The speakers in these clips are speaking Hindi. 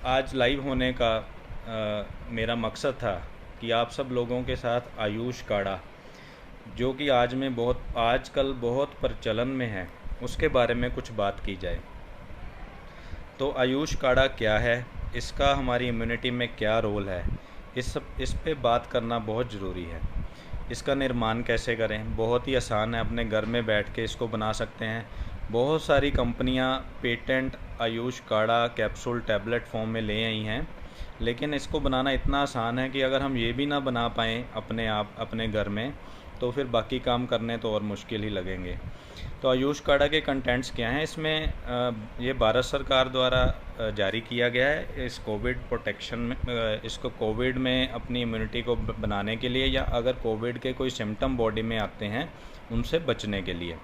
आज लाइव होने का मेरा मकसद था कि आप सब लोगों के साथ आयुष काढ़ा, जो कि आजकल बहुत प्रचलन में है, उसके बारे में कुछ बात की जाए। तो आयुष काढ़ा क्या है, इसका हमारी इम्यूनिटी में क्या रोल है, इस पे बात करना बहुत ज़रूरी है। इसका निर्माण कैसे करें, बहुत ही आसान है, अपने घर में बैठ के इसको बना सकते हैं। बहुत सारी कंपनियां पेटेंट आयुष काढ़ा कैप्सूल टैबलेट फॉर्म में ले आई हैं, लेकिन इसको बनाना इतना आसान है कि अगर हम ये भी ना बना पाएँ अपने आप अपने घर में, तो फिर बाकी काम करने तो और मुश्किल ही लगेंगे। तो आयुष काढ़ा के कंटेंट्स क्या हैं इसमें? ये भारत सरकार द्वारा जारी किया गया है इस कोविड प्रोटेक्शन में, इसको कोविड में अपनी इम्यूनिटी को बनाने के लिए, या अगर कोविड के कोई सिम्टम बॉडी में आते हैं उनसे बचने के लिए।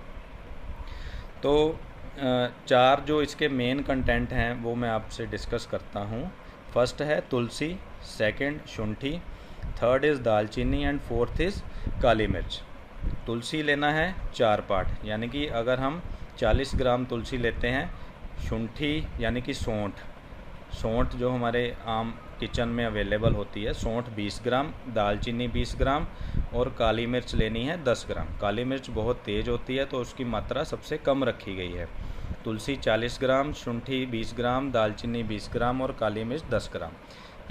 तो चार जो इसके मेन कंटेंट हैं वो मैं आपसे डिस्कस करता हूँ। फर्स्ट है तुलसी, सेकंड शुंठी, थर्ड इज़ दालचीनी एंड फोर्थ इज़ काली मिर्च। तुलसी लेना है 4 पार्ट, यानी कि अगर हम 40 ग्राम तुलसी लेते हैं, शुंठी यानी कि सौंठ जो हमारे आम किचन में अवेलेबल होती है, सौंठ 20 ग्राम, दालचीनी 20 ग्राम और काली मिर्च लेनी है 10 ग्राम। काली मिर्च बहुत तेज़ होती है तो उसकी मात्रा सबसे कम रखी गई है। तुलसी 40 ग्राम, शुंठी 20 ग्राम, दालचीनी 20 ग्राम और काली मिर्च 10 ग्राम।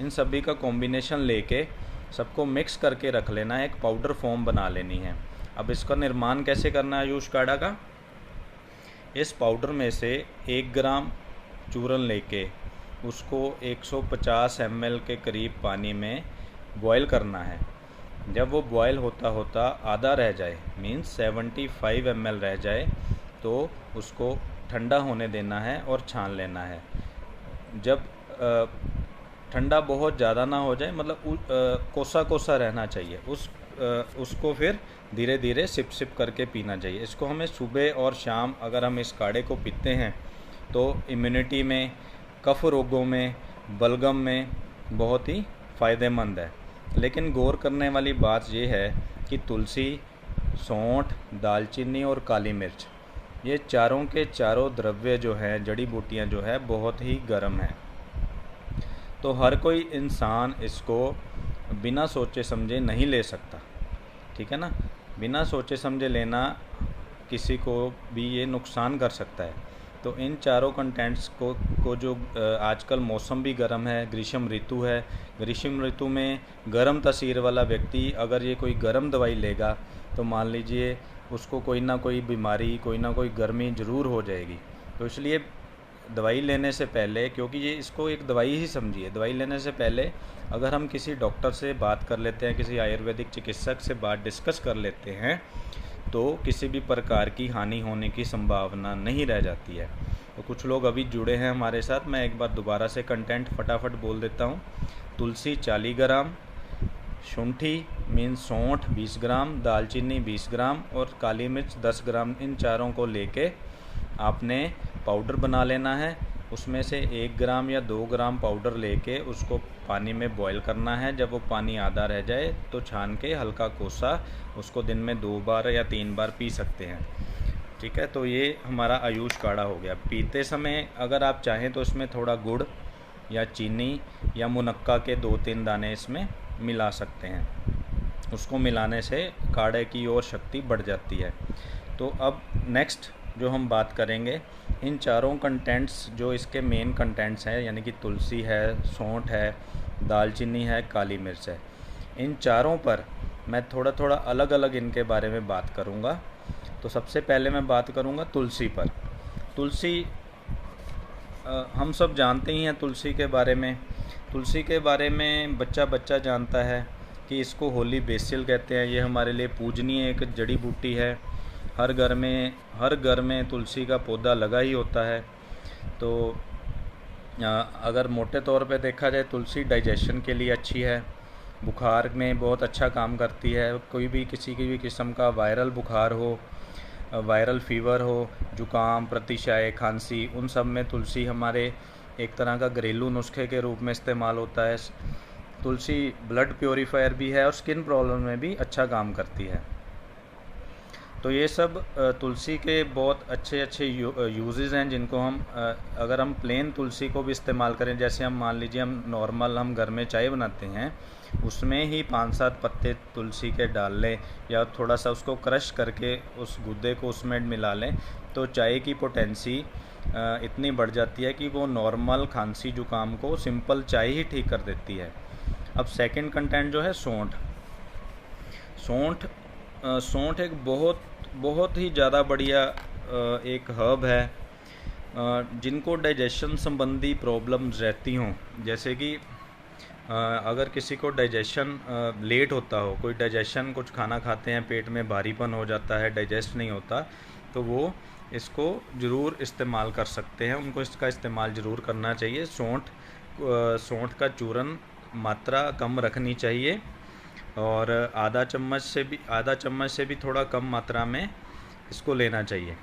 इन सभी का कॉम्बिनेशन लेके सबको मिक्स करके रख लेना है, एक पाउडर फॉर्म बना लेनी है। अब इसका निर्माण कैसे करना है आयुष काढ़ा का? इस पाउडर में से 1 ग्राम चूरन लेके उसको 150 ml के करीब पानी में बॉयल करना है। जब वो बॉयल होता होता आधा रह जाए, मीन्स 75 ml रह जाए, तो उसको ठंडा होने देना है और छान लेना है। जब ठंडा बहुत ज़्यादा ना हो जाए, मतलब कोसा कोसा रहना चाहिए, उसको फिर धीरे धीरे सिप सिप करके पीना चाहिए। इसको हमें सुबह और शाम अगर हम इस काढ़े को पीते हैं तो इम्यूनिटी में, कफ रोगों में, बलगम में बहुत ही फ़ायदेमंद है। लेकिन गौर करने वाली बात यह है कि तुलसी, सौंठ, दालचीनी और काली मिर्च, ये चारों के चारों द्रव्य जो हैं, जड़ी बूटियाँ जो है, बहुत ही गर्म हैं। तो हर कोई इंसान इसको बिना सोचे समझे नहीं ले सकता, ठीक है ना। बिना सोचे समझे लेना किसी को भी ये नुकसान कर सकता है। तो इन चारों कंटेंट्स को जो आजकल मौसम भी गर्म है, ग्रीष्म ऋतु है, ग्रीष्म ऋतु में गर्म तसीर वाला व्यक्ति अगर ये कोई गर्म दवाई लेगा तो मान लीजिए उसको कोई ना कोई बीमारी, कोई ना कोई गर्मी ज़रूर हो जाएगी। तो इसलिए दवाई लेने से पहले, क्योंकि ये इसको एक दवाई ही समझिए, दवाई लेने से पहले अगर हम किसी डॉक्टर से बात कर लेते हैं, किसी आयुर्वेदिक चिकित्सक से बात डिस्कस कर लेते हैं, तो किसी भी प्रकार की हानि होने की संभावना नहीं रह जाती है। तो कुछ लोग अभी जुड़े हैं हमारे साथ, मैं एक बार दोबारा से कंटेंट फटाफट बोल देता हूँ। तुलसी 40 ग्राम, शुंठी मीन सौंठ 20 ग्राम, दालचीनी 20 ग्राम और काली मिर्च 10 ग्राम, इन चारों को लेके आपने पाउडर बना लेना है। उसमें से 1 ग्राम या 2 ग्राम पाउडर लेके उसको पानी में बॉईल करना है। जब वो पानी आधा रह जाए तो छान के हल्का कोसा उसको दिन में 2 बार या 3 बार पी सकते हैं, ठीक है। तो ये हमारा आयुष काढ़ा हो गया। पीते समय अगर आप चाहें तो इसमें थोड़ा गुड़ या चीनी या मुनक्का के 2-3 दाने इसमें मिला सकते हैं। उसको मिलाने से काढ़े की और शक्ति बढ़ जाती है। तो अब नेक्स्ट जो हम बात करेंगे, इन चारों कंटेंट्स जो इसके मेन कंटेंट्स हैं, यानी कि तुलसी है, सौंठ है, दालचीनी है, काली मिर्च है, इन चारों पर मैं थोड़ा थोड़ा अलग अलग इनके बारे में बात करूँगा। तो सबसे पहले मैं बात करूँगा तुलसी पर। तुलसी हम सब जानते ही हैं तुलसी के बारे में। तुलसी के बारे में बच्चा बच्चा जानता है कि इसको होली बेसिल कहते हैं। ये हमारे लिए पूजनीय एक जड़ी बूटी है। हर घर में तुलसी का पौधा लगा ही होता है। तो अगर मोटे तौर पे देखा जाए, तुलसी डाइजेशन के लिए अच्छी है, बुखार में बहुत अच्छा काम करती है। कोई भी किसी की भी किस्म का वायरल बुखार हो, वायरल फीवर हो, जुकाम, प्रतिशाय, खांसी, उन सब में तुलसी हमारे एक तरह का घरेलू नुस्खे के रूप में इस्तेमाल होता है। तुलसी ब्लड प्योरीफायर भी है और स्किन प्रॉब्लम में भी अच्छा काम करती है। तो ये सब तुलसी के बहुत अच्छे अच्छे यूजेस हैं जिनको हम अगर हम प्लेन तुलसी को भी इस्तेमाल करें, जैसे हम मान लीजिए हम घर में चाय बनाते हैं, उसमें ही 5-7 पत्ते तुलसी के डाल लें या थोड़ा सा उसको क्रश करके उस गुद्दे को उसमें मिला लें, तो चाय की पोटेंसी इतनी बढ़ जाती है कि वो नॉर्मल खांसी जुकाम को सिंपल चाय ही ठीक कर देती है। अब सेकंड कंटेंट जो है सौंठ। सौंठ एक बहुत ही ज़्यादा बढ़िया एक हर्ब है। जिनको डाइजेशन संबंधी प्रॉब्लम्स रहती हों, जैसे कि अगर किसी को डाइजेशन लेट होता हो, कोई डाइजेशन कुछ खाना खाते हैं पेट में भारीपन हो जाता है, डाइजेस्ट नहीं होता, तो वो इसको ज़रूर इस्तेमाल कर सकते हैं, उनको इसका इस्तेमाल ज़रूर करना चाहिए। सौंठ का चूरन मात्रा कम रखनी चाहिए और आधा चम्मच से भी थोड़ा कम मात्रा में इसको लेना चाहिए।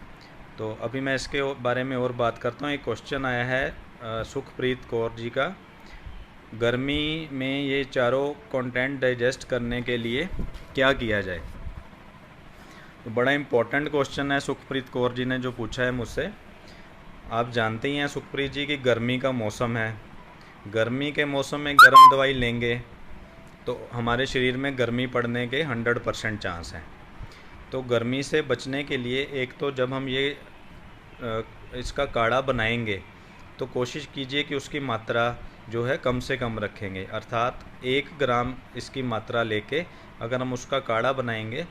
तो अभी मैं इसके बारे में और बात करता हूँ। एक क्वेश्चन आया है सुखप्रीत कौर जी का, गर्मी में ये चारों कंटेंट डाइजेस्ट करने के लिए क्या किया जाए। तो बड़ा इम्पोर्टेंट क्वेश्चन है सुखप्रीत कौर जी ने जो पूछा है मुझसे। आप जानते ही हैं सुखप्रीत जी कि गर्मी का मौसम है, गर्मी के मौसम में गर्म दवाई लेंगे तो हमारे शरीर में गर्मी पड़ने के 100% चांस हैं। तो गर्मी से बचने के लिए एक तो जब हम ये इसका काढ़ा बनाएंगे तो कोशिश कीजिए कि उसकी मात्रा जो है कम से कम रखेंगे, अर्थात 1 ग्राम इसकी मात्रा लेके अगर हम उसका काढ़ा बनाएंगे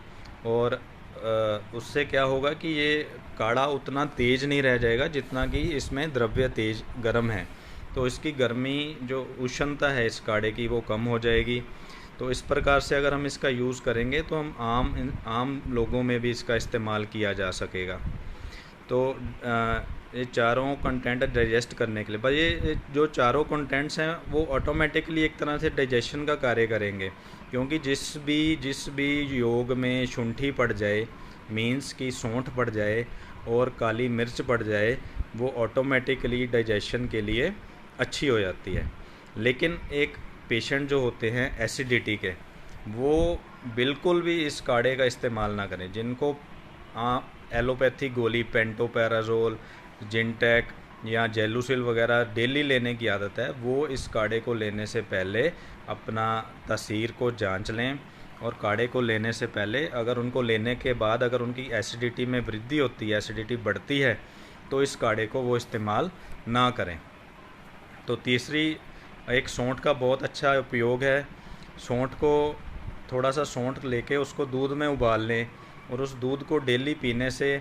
और उससे क्या होगा कि ये काढ़ा उतना तेज़ नहीं रह जाएगा जितना कि इसमें द्रव्य तेज गर्म है, तो इसकी गर्मी जो उष्णता है इस काढ़े की वो कम हो जाएगी। तो इस प्रकार से अगर हम इसका यूज़ करेंगे तो हम आम लोगों में भी इसका इस्तेमाल किया जा सकेगा। तो ये चारों कंटेंट डाइजेस्ट करने के लिए, भाई ये जो चारों कंटेंट्स हैं वो ऑटोमेटिकली एक तरह से डाइजेशन का कार्य करेंगे, क्योंकि जिस भी योग में शुंठी पड़ जाए, मीन्स कि सौंठ पड़ जाए और काली मिर्च पड़ जाए, वो ऑटोमेटिकली डाइजेशन के लिए अच्छी हो जाती है। लेकिन एक पेशेंट जो होते हैं एसिडिटी के, वो बिल्कुल भी इस काढ़े का इस्तेमाल ना करें। जिनको एलोपैथी गोली पेंटोपैराजोल, जिनटेक या जेलुसिल वगैरह डेली लेने की आदत है, वो इस काढ़े को लेने से पहले अपना तासीर को जांच लें, और काढ़े को लेने से पहले अगर उनको लेने के बाद अगर उनकी एसिडिटी में वृद्धि होती है, एसिडिटी बढ़ती है, तो इस काढ़े को वो इस्तेमाल ना करें। तो तीसरी एक सौंठ का बहुत अच्छा उपयोग है। सौंठ को थोड़ा सा सौंठ लेके उसको दूध में उबाल लें और उस दूध को डेली पीने से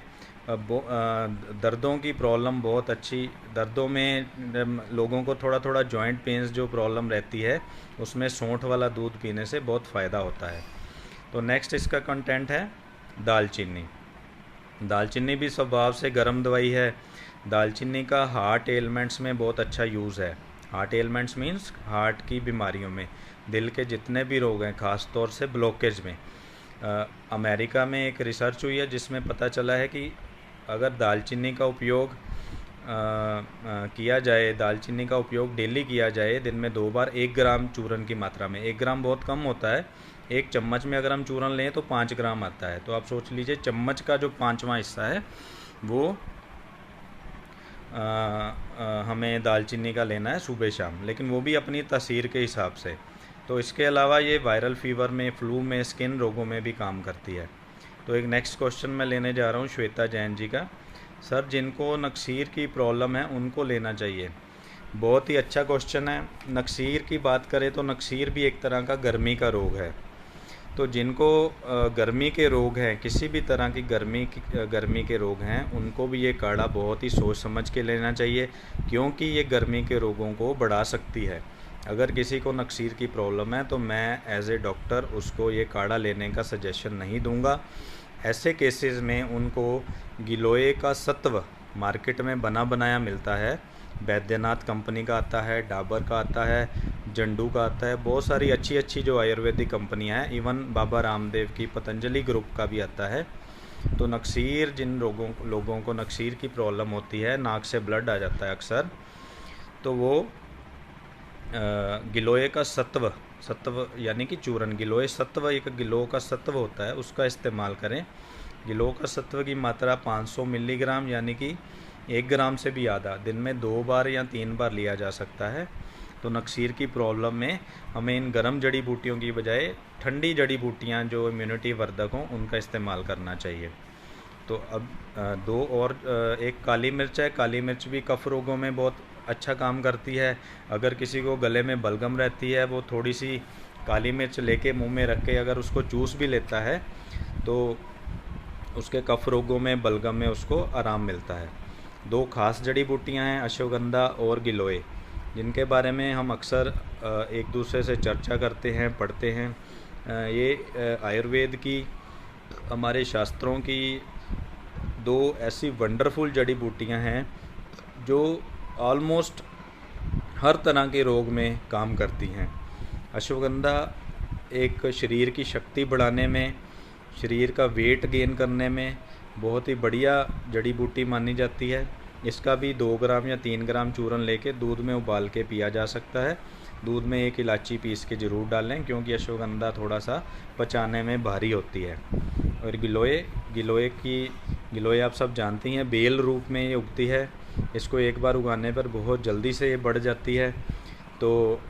दर्दों की प्रॉब्लम बहुत अच्छी, दर्दों में लोगों को थोड़ा थोड़ा जॉइंट पेन्स जो प्रॉब्लम रहती है उसमें सौंठ वाला दूध पीने से बहुत फ़ायदा होता है। तो नेक्स्ट इसका कंटेंट है दालचीनी। दालचीनी भी स्वभाव से गर्म दवाई है। दालचीनी का हार्ट एलिमेंट्स में बहुत अच्छा यूज़ है। हार्ट एलिमेंट्स मीन्स हार्ट की बीमारियों में, दिल के जितने भी रोग हैं, ख़ास तौर से ब्लॉकेज में। अमेरिका में एक रिसर्च हुई है जिसमें पता चला है कि अगर दालचीनी का उपयोग किया जाए, दालचीनी का उपयोग डेली किया जाए, दिन में 2 बार 1 ग्राम चूरन की मात्रा में, 1 ग्राम बहुत कम होता है, 1 चम्मच में अगर हम चूरन लें तो 5 ग्राम आता है। तो आप सोच लीजिए चम्मच का जो 5वां हिस्सा है वो हमें दालचीनी का लेना है सुबह शाम, लेकिन वो भी अपनी तासीर के हिसाब से। तो इसके अलावा ये वायरल फीवर में, फ्लू में, स्किन रोगों में भी काम करती है। तो एक नेक्स्ट क्वेश्चन मैं लेने जा रहा हूँ श्वेता जैन जी का। सर, जिनको नक्सीर की प्रॉब्लम है उनको लेना चाहिए। बहुत ही अच्छा क्वेश्चन है। नक्सीर की बात करें तो नक्सीर भी एक तरह का गर्मी का रोग है। तो जिनको गर्मी के रोग हैं, किसी भी तरह की गर्मी के रोग हैं, उनको भी ये काढ़ा बहुत ही सोच समझ के लेना चाहिए, क्योंकि ये गर्मी के रोगों को बढ़ा सकती है। अगर किसी को नक्सीर की प्रॉब्लम है तो मैं एज ए डॉक्टर उसको ये काढ़ा लेने का सजेशन नहीं दूंगा। ऐसे केसेस में उनको गिलोय का सत्व मार्केट में बना बनाया मिलता है, बैद्यनाथ कंपनी का आता है, डाबर का आता है, जंडू का आता है, बहुत सारी अच्छी अच्छी जो आयुर्वेदिक कंपनियां हैं, इवन बाबा रामदेव की पतंजलि ग्रुप का भी आता है। तो नक्सीर, जिन लोगों को नक्सीर की प्रॉब्लम होती है, नाक से ब्लड आ जाता है अक्सर, तो वो गिलोय का सत्व यानी कि चूरन, गिलोय सत्व एक गिलोय का सत्व होता है, उसका इस्तेमाल करें। गिलोय का सत्व की मात्रा 500 मिलीग्राम यानी कि 1 ग्राम से भी आधा दिन में 2 बार या 3 बार लिया जा सकता है। तो नक्सीर की प्रॉब्लम में हमें इन गर्म जड़ी बूटियों की बजाय ठंडी जड़ी बूटियाँ जो इम्यूनिटी वर्धक हों उनका इस्तेमाल करना चाहिए। तो अब दो और एक काली मिर्च है। काली मिर्च भी कफ रोगों में बहुत अच्छा काम करती है। अगर किसी को गले में बलगम रहती है, वो थोड़ी सी काली मिर्च लेके मुंह में रख के अगर उसको चूस भी लेता है तो उसके कफ रोगों में, बलगम में उसको आराम मिलता है। 2 खास जड़ी बूटियां हैं, अश्वगंधा और गिलोय, जिनके बारे में हम अक्सर एक दूसरे से चर्चा करते हैं, पढ़ते हैं। ये आयुर्वेद की, हमारे शास्त्रों की 2 ऐसी वंडरफुल जड़ी बूटियां हैं जो ऑलमोस्ट हर तरह के रोग में काम करती हैं। अश्वगंधा एक शरीर की शक्ति बढ़ाने में, शरीर का वेट गेन करने में बहुत ही बढ़िया जड़ी बूटी मानी जाती है। इसका भी 2 ग्राम या 3 ग्राम चूरन लेके दूध में उबाल के पिया जा सकता है। दूध में 1 इलायची पीस के ज़रूर डालें, क्योंकि अश्वगंधा थोड़ा सा पचाने में भारी होती है। और गिलोय आप सब जानती हैं, बेल रूप में ये उगती है। इसको एक बार उगाने पर बहुत जल्दी से ये बढ़ जाती है। तो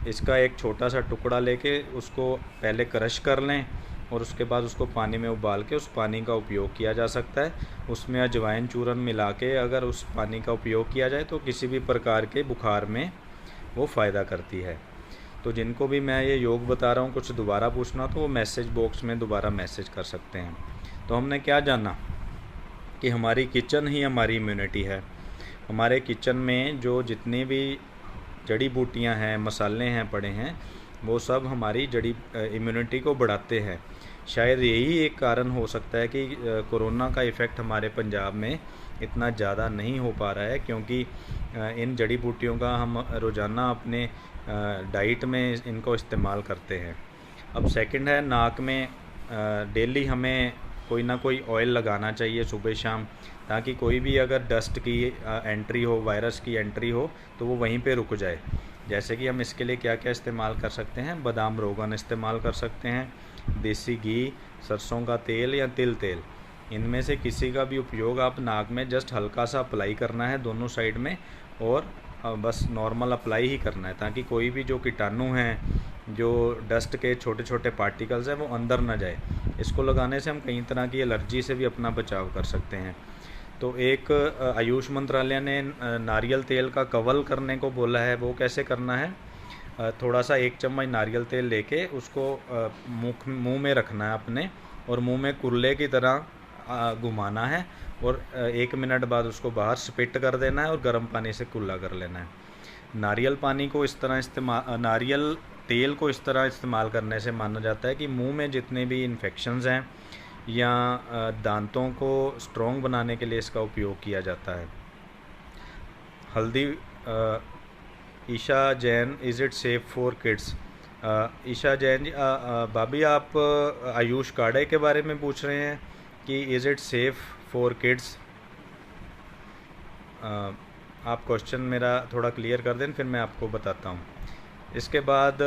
इसका एक छोटा सा टुकड़ा लेके उसको पहले क्रश कर लें और उसके बाद उसको पानी में उबाल के उस पानी का उपयोग किया जा सकता है। उसमें अजवाइन चूरन मिला के अगर उस पानी का उपयोग किया जाए तो किसी भी प्रकार के बुखार में वो फ़ायदा करती है। तो जिनको भी मैं ये योग बता रहा हूँ कुछ दोबारा पूछना तो वो मैसेज बॉक्स में दोबारा मैसेज कर सकते हैं। तो हमने क्या जाना कि हमारी किचन ही हमारी इम्यूनिटी है। हमारे किचन में जो जितनी भी जड़ी बूटियां हैं, मसाले हैं पड़े हैं, वो सब हमारी इम्यूनिटी को बढ़ाते हैं। शायद यही एक कारण हो सकता है कि कोरोना का इफ़ेक्ट हमारे पंजाब में इतना ज़्यादा नहीं हो पा रहा है, क्योंकि इन जड़ी बूटियों का हम रोज़ाना अपने डाइट में इनको इस्तेमाल करते हैं। अब सेकंड है, नाक में डेली हमें कोई ना कोई ऑयल लगाना चाहिए सुबह शाम, ताकि कोई भी अगर डस्ट की एंट्री हो, वायरस की एंट्री हो तो वो वहीं पे रुक जाए। जैसे कि हम इसके लिए क्या क्या इस्तेमाल कर सकते हैं, बादाम रोगन इस्तेमाल कर सकते हैं, देसी घी, सरसों का तेल या तिल तेल, इनमें से किसी का भी उपयोग आप नाक में जस्ट हल्का सा अप्लाई करना है दोनों साइड में, और बस नॉर्मल अप्लाई ही करना है, ताकि कोई भी जो कीटाणु हैं, जो डस्ट के छोटे छोटे पार्टिकल्स हैं, वो अंदर ना जाए। इसको लगाने से हम कई तरह की एलर्जी से भी अपना बचाव कर सकते हैं। तो एक आयुष मंत्रालय ने नारियल तेल का कवल करने को बोला है। वो कैसे करना है, थोड़ा सा 1 चम्मच नारियल तेल लेके उसको मुंह में रखना है अपने, और मुंह में कुर्ले की तरह घुमाना है, और 1 मिनट बाद उसको बाहर स्पिट कर देना है और गर्म पानी से कुल्ला कर लेना है। नारियल पानी को इस तरह नारियल तेल को इस तरह इस्तेमाल करने से माना जाता है कि मुंह में जितने भी इन्फेक्शंस हैं या दांतों को स्ट्रॉन्ग बनाने के लिए इसका उपयोग किया जाता है। हल्दी, Isha Jain, is it safe for kids? Isha Jain ji, भाभी आप आयुष काढ़े के बारे में पूछ रहे हैं कि is it safe for kids? आप क्वेश्चन मेरा थोड़ा क्लियर कर दें, फिर मैं आपको बताता हूँ। इसके बाद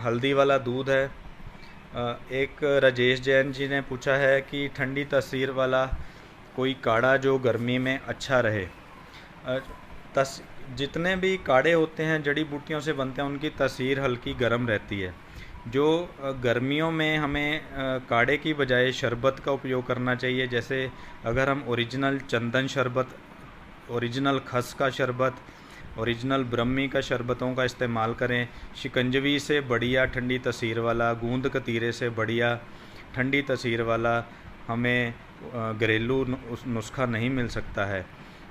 हल्दी वाला दूध है। एक राजेश जैन जी ने पूछा है कि ठंडी तासीर वाला कोई काढ़ा जो गर्मी में अच्छा रहे। जितने भी काढ़े होते हैं जड़ी बूटियों से बनते हैं, उनकी तासीर हल्की गर्म रहती है। जो गर्मियों में हमें काढ़े की बजाय शरबत का उपयोग करना चाहिए। जैसे अगर हम ओरिजिनल चंदन शरबत, ओरिजिनल खस का शरबत, ओरिजिनल ब्रह्मी का शरबतों का इस्तेमाल करें। शिकंजवी से बढ़िया ठंडी तासीर वाला, गूंद कतीरे से बढ़िया ठंडी तासीर वाला हमें घरेलू नुस्खा नहीं मिल सकता है।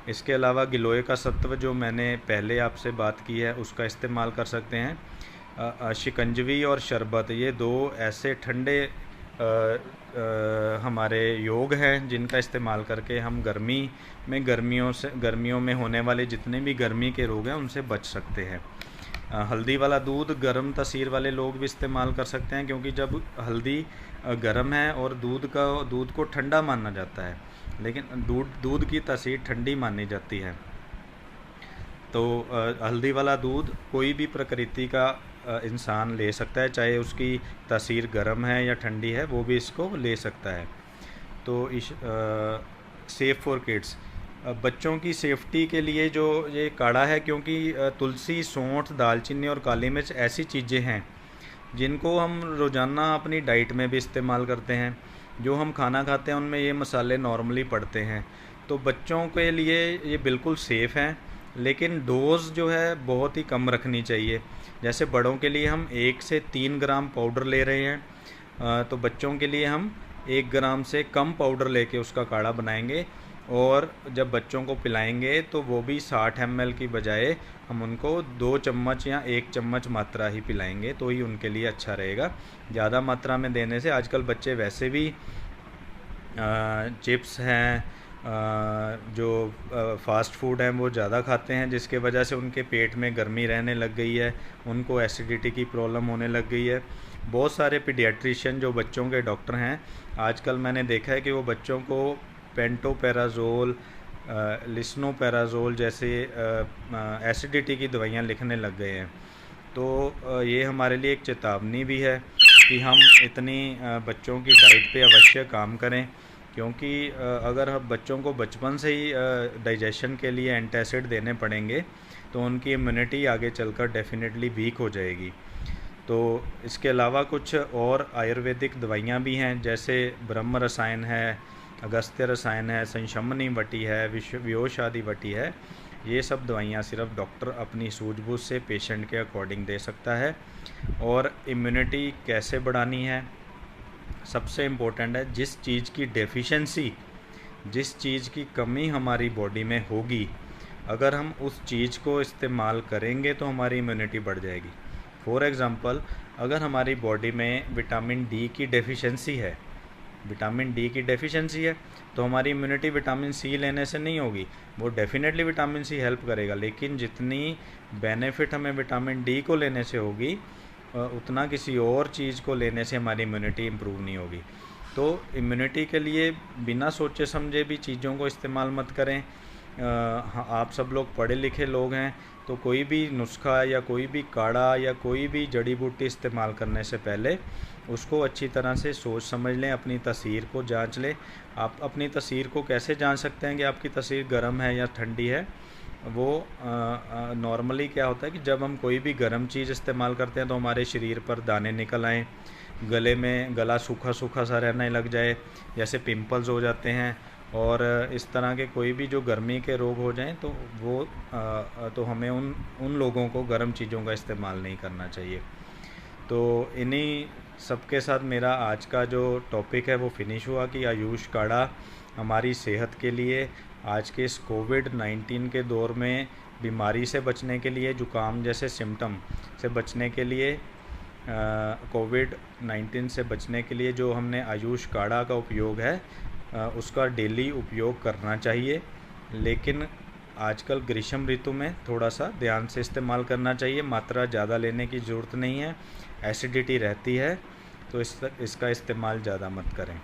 इसके अलावा गिलोय का सत्व जो मैंने पहले आपसे बात की है उसका इस्तेमाल कर सकते हैं। शिकंजवी और शरबत, ये 2 ऐसे ठंडे हमारे योग हैं जिनका इस्तेमाल करके हम गर्मियों में होने वाले जितने भी गर्मी के रोग हैं उनसे बच सकते हैं। हल्दी वाला दूध गर्म तासीर वाले लोग भी इस्तेमाल कर सकते हैं, क्योंकि जब हल्दी गर्म है और दूध को ठंडा माना जाता है, लेकिन दूध की तासीर ठंडी मानी जाती है। तो हल्दी वाला दूध कोई भी प्रकृति का इंसान ले सकता है, चाहे उसकी तासीर गर्म है या ठंडी है, वो भी इसको ले सकता है। तो इस सेफ़ फॉर किड्स, बच्चों की सेफ्टी के लिए जो ये काढ़ा है, क्योंकि तुलसी, सौंठ, दालचीनी और काली मिर्च ऐसी चीज़ें हैं जिनको हम रोज़ाना अपनी डाइट में भी इस्तेमाल करते हैं। जो हम खाना खाते हैं उनमें ये मसाले नॉर्मली पड़ते हैं, तो बच्चों के लिए ये बिल्कुल सेफ़ हैं, लेकिन डोज़ जो है बहुत ही कम रखनी चाहिए। जैसे बड़ों के लिए हम 1 से 3 ग्राम पाउडर ले रहे हैं, तो बच्चों के लिए हम 1 ग्राम से कम पाउडर लेके उसका काढ़ा बनाएंगे, और जब बच्चों को पिलाएंगे तो वो भी 60 ml की बजाय हम उनको 2 चम्मच या 1 चम्मच मात्रा ही पिलाएंगे, तो ही उनके लिए अच्छा रहेगा। ज़्यादा मात्रा में देने से आजकल बच्चे वैसे भी चिप्स हैं, जो फ़ास्ट फूड हैं वो ज़्यादा खाते हैं, जिसके वजह से उनके पेट में गर्मी रहने लग गई है, उनको एसिडिटी की प्रॉब्लम होने लग गई है। बहुत सारे पीडियाट्रिशियन जो बच्चों के डॉक्टर हैं, आजकल मैंने देखा है कि वो बच्चों को पेंटोपेराज़ोल, लिस्नोपेराज़ोल जैसे एसिडिटी की दवाइयाँ लिखने लग गए हैं। तो ये हमारे लिए एक चेतावनी भी है कि हम इतनी बच्चों की डाइट पे अवश्य काम करें, क्योंकि अगर हम बच्चों को बचपन से ही डाइजेशन के लिए एंटासिड देने पड़ेंगे तो उनकी इम्यूनिटी आगे चलकर डेफिनेटली वीक हो जाएगी। तो इसके अलावा कुछ और आयुर्वेदिक दवाइयाँ भी हैं, जैसे ब्रह्म रसायन है, अगस्त्य रसायन है, संशमनी वटी है, व्योषादि वटी है। ये सब दवाइयाँ सिर्फ डॉक्टर अपनी सूझबूझ से पेशेंट के अकॉर्डिंग दे सकता है। और इम्यूनिटी कैसे बढ़ानी है, सबसे इम्पोर्टेंट है जिस चीज़ की डेफिशिएंसी, जिस चीज़ की कमी हमारी बॉडी में होगी, अगर हम उस चीज़ को इस्तेमाल करेंगे तो हमारी इम्यूनिटी बढ़ जाएगी। फॉर एग्ज़ाम्पल, अगर हमारी बॉडी में विटामिन डी की डेफिशिएंसी है, विटामिन डी की डेफिशिएंसी है, तो हमारी इम्यूनिटी विटामिन सी लेने से नहीं होगी। वो डेफिनेटली विटामिन सी हेल्प करेगा, लेकिन जितनी बेनिफिट हमें विटामिन डी को लेने से होगी, उतना किसी और चीज़ को लेने से हमारी इम्यूनिटी इम्प्रूव नहीं होगी। तो इम्यूनिटी के लिए बिना सोचे समझे भी चीज़ों को इस्तेमाल मत करें। हाँ, आप सब लोग पढ़े लिखे लोग हैं, तो कोई भी नुस्खा या कोई भी काढ़ा या कोई भी जड़ी बूटी इस्तेमाल करने से पहले उसको अच्छी तरह से सोच समझ लें, अपनी तस्वीर को जांच लें। आप अपनी तस्वीर को कैसे जांच सकते हैं कि आपकी तस्वीर गर्म है या ठंडी है? वो नॉर्मली क्या होता है कि जब हम कोई भी गर्म चीज़ इस्तेमाल करते हैं तो हमारे शरीर पर दाने निकल आएँ, गले में गला सूखा सूखा सा रहने लग जाए, जैसे पिंपल्स हो जाते हैं, और इस तरह के कोई भी जो गर्मी के रोग हो जाएं, तो वो तो हमें उन लोगों को गर्म चीज़ों का इस्तेमाल नहीं करना चाहिए। तो इन्हीं सबके साथ मेरा आज का जो टॉपिक है वो फिनिश हुआ कि आयुष काढ़ा हमारी सेहत के लिए, आज के इस कोविड-19 के दौर में बीमारी से बचने के लिए, जुकाम जैसे सिम्टम से बचने के लिए, कोविड-19 से बचने के लिए जो हमने आयुष काढ़ा का उपयोग है, उसका डेली उपयोग करना चाहिए। लेकिन आजकल ग्रीष्म ऋतु में थोड़ा सा ध्यान से इस्तेमाल करना चाहिए, मात्रा ज़्यादा लेने की ज़रूरत नहीं है, एसिडिटी रहती है, तो इसका इस्तेमाल ज़्यादा मत करें।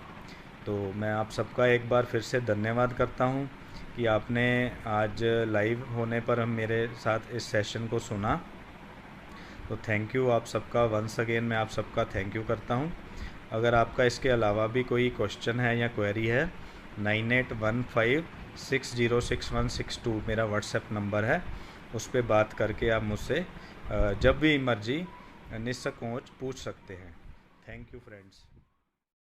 तो मैं आप सबका एक बार फिर से धन्यवाद करता हूँ कि आपने आज लाइव होने पर हम मेरे साथ इस सेशन को सुना। तो थैंक यू आप सबका, वंस अगेन मैं आप सबका थैंक यू करता हूँ। अगर आपका इसके अलावा भी कोई क्वेश्चन है या क्वेरी है, 9815606162 मेरा व्हाट्सएप नंबर है, उस पर बात करके आप मुझसे जब भी मर्जी निसंकोच पूछ सकते हैं। Thank you friends.